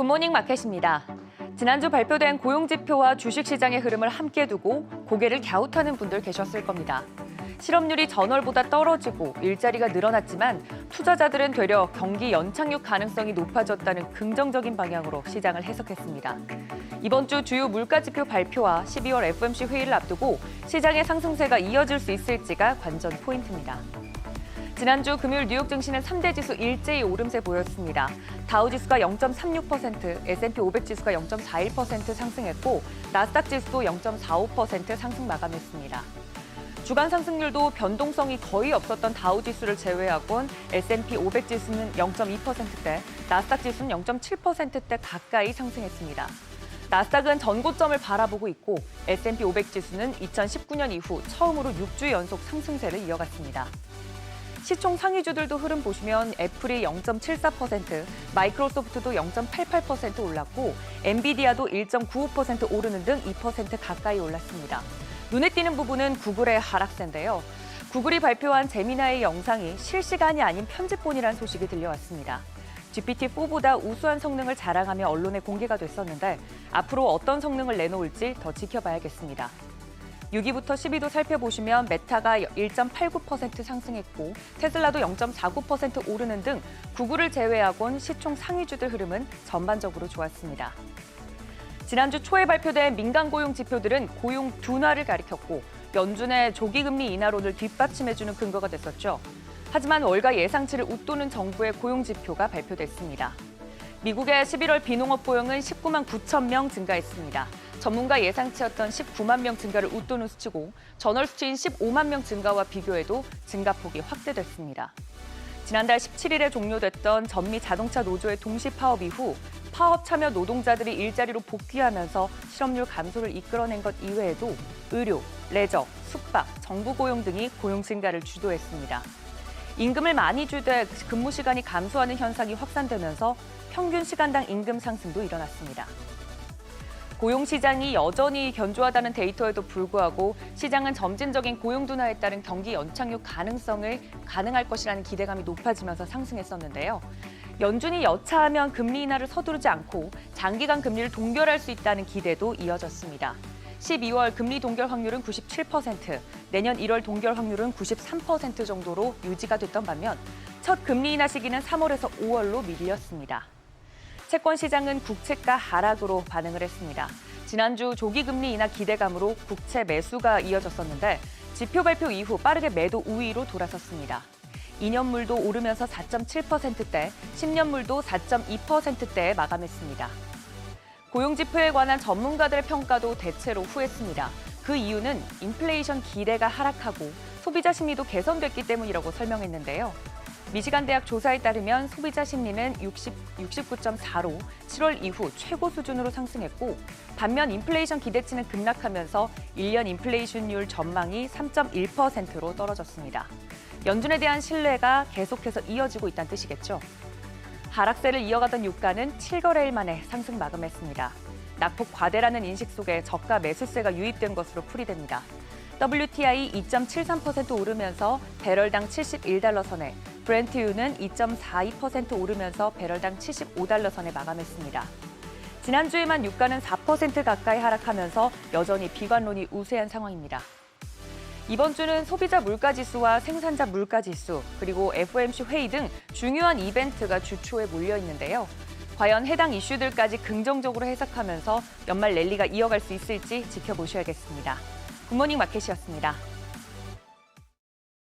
굿모닝 마켓입니다. 지난주 발표된 고용지표와 주식시장의 흐름을 함께 두고 고개를 갸웃하는 분들 계셨을 겁니다. 실업률이 전월보다 떨어지고 일자리가 늘어났지만 투자자들은 되려 경기 연착륙 가능성이 높아졌다는 긍정적인 방향으로 시장을 해석했습니다. 이번 주 주요 물가지표 발표와 12월 FOMC 회의를 앞두고 시장의 상승세가 이어질 수 있을지가 관전 포인트입니다. 지난주 금요일 뉴욕 증시는 3대 지수 일제히 오름세 보였습니다. 다우지수가 0.36%, S&P 500 지수가 0.41% 상승했고 나스닥 지수도 0.45% 상승 마감했습니다. 주간 상승률도 변동성이 거의 없었던 다우지수를 제외하곤 S&P 500 지수는 0.2%대, 나스닥 지수는 0.7%대 가까이 상승했습니다. 나스닥은 전고점을 바라보고 있고 S&P 500 지수는 2019년 이후 처음으로 6주 연속 상승세를 이어갔습니다. 시총 상위주들도 흐름 보시면 애플이 0.74%, 마이크로소프트도 0.88% 올랐고 엔비디아도 1.95% 오르는 등 2% 가까이 올랐습니다. 눈에 띄는 부분은 구글의 하락세인데요. 구글이 발표한 제미나이 영상이 실시간이 아닌 편집본이라는 소식이 들려왔습니다. GPT-4보다 우수한 성능을 자랑하며 언론에 공개가 됐었는데 앞으로 어떤 성능을 내놓을지 더 지켜봐야겠습니다. 6위부터 10위도 살펴보시면 메타가 1.89% 상승했고 테슬라도 0.49% 오르는 등 구글을 제외하곤 시총 상위주들 흐름은 전반적으로 좋았습니다. 지난주 초에 발표된 민간 고용 지표들은 고용 둔화를 가리켰고 연준의 조기금리 인하론을 뒷받침해주는 근거가 됐었죠. 하지만 월가 예상치를 웃도는 정부의 고용 지표가 발표됐습니다. 미국의 11월 비농업 고용은 19만 9천 명 증가했습니다. 전문가 예상치였던 19만 명 증가를 웃도는 수치고 전월 수치인 15만 명 증가와 비교해도 증가폭이 확대됐습니다. 지난달 17일에 종료됐던 전미 자동차 노조의 동시 파업 이후 파업 참여 노동자들이 일자리로 복귀하면서 실업률 감소를 이끌어낸 것 이외에도 의료, 레저, 숙박, 정부 고용 등이 고용 증가를 주도했습니다. 임금을 많이 주되 근무 시간이 감소하는 현상이 확산되면서 평균 시간당 임금 상승도 일어났습니다. 고용 시장이 여전히 견조하다는 데이터에도 불구하고 시장은 점진적인 고용 둔화에 따른 경기 연착륙 가능할 것이라는 기대감이 높아지면서 상승했었는데요. 연준이 여차하면 금리 인하를 서두르지 않고 장기간 금리를 동결할 수 있다는 기대도 이어졌습니다. 12월 금리 동결 확률은 97%, 내년 1월 동결 확률은 93% 정도로 유지가 됐던 반면 첫 금리 인하 시기는 3월에서 5월로 밀렸습니다. 채권 시장은 국채가 하락으로 반응을 했습니다. 지난주 조기금리 인하 기대감으로 국채 매수가 이어졌었는데 지표 발표 이후 빠르게 매도 우위로 돌아섰습니다. 2년물도 오르면서 4.7%대, 10년물도 4.2%대에 마감했습니다. 고용지표에 관한 전문가들의 평가도 대체로 후했습니다. 그 이유는 인플레이션 기대가 하락하고 소비자 심리도 개선됐기 때문이라고 설명했는데요. 미시간 대학 조사에 따르면 소비자 심리는 69.4로 7월 이후 최고 수준으로 상승했고 반면 인플레이션 기대치는 급락하면서 1년 인플레이션율 전망이 3.1%로 떨어졌습니다. 연준에 대한 신뢰가 계속해서 이어지고 있다는 뜻이겠죠. 하락세를 이어가던 유가는 7거래일 만에 상승 마감했습니다. 낙폭 과대라는 인식 속에 저가 매수세가 유입된 것으로 풀이됩니다. WTI 2.73% 오르면서 배럴당 71달러 선에, 브렌트유는 2.42% 오르면서 배럴당 75달러 선에 마감했습니다. 지난주에만 유가는 4% 가까이 하락하면서 여전히 비관론이 우세한 상황입니다. 이번 주는 소비자 물가지수와 생산자 물가지수, 그리고 FOMC 회의 등 중요한 이벤트가 주초에 몰려 있는데요. 과연 해당 이슈들까지 긍정적으로 해석하면서 연말 랠리가 이어갈 수 있을지 지켜보셔야겠습니다. 굿모닝 마켓이었습니다.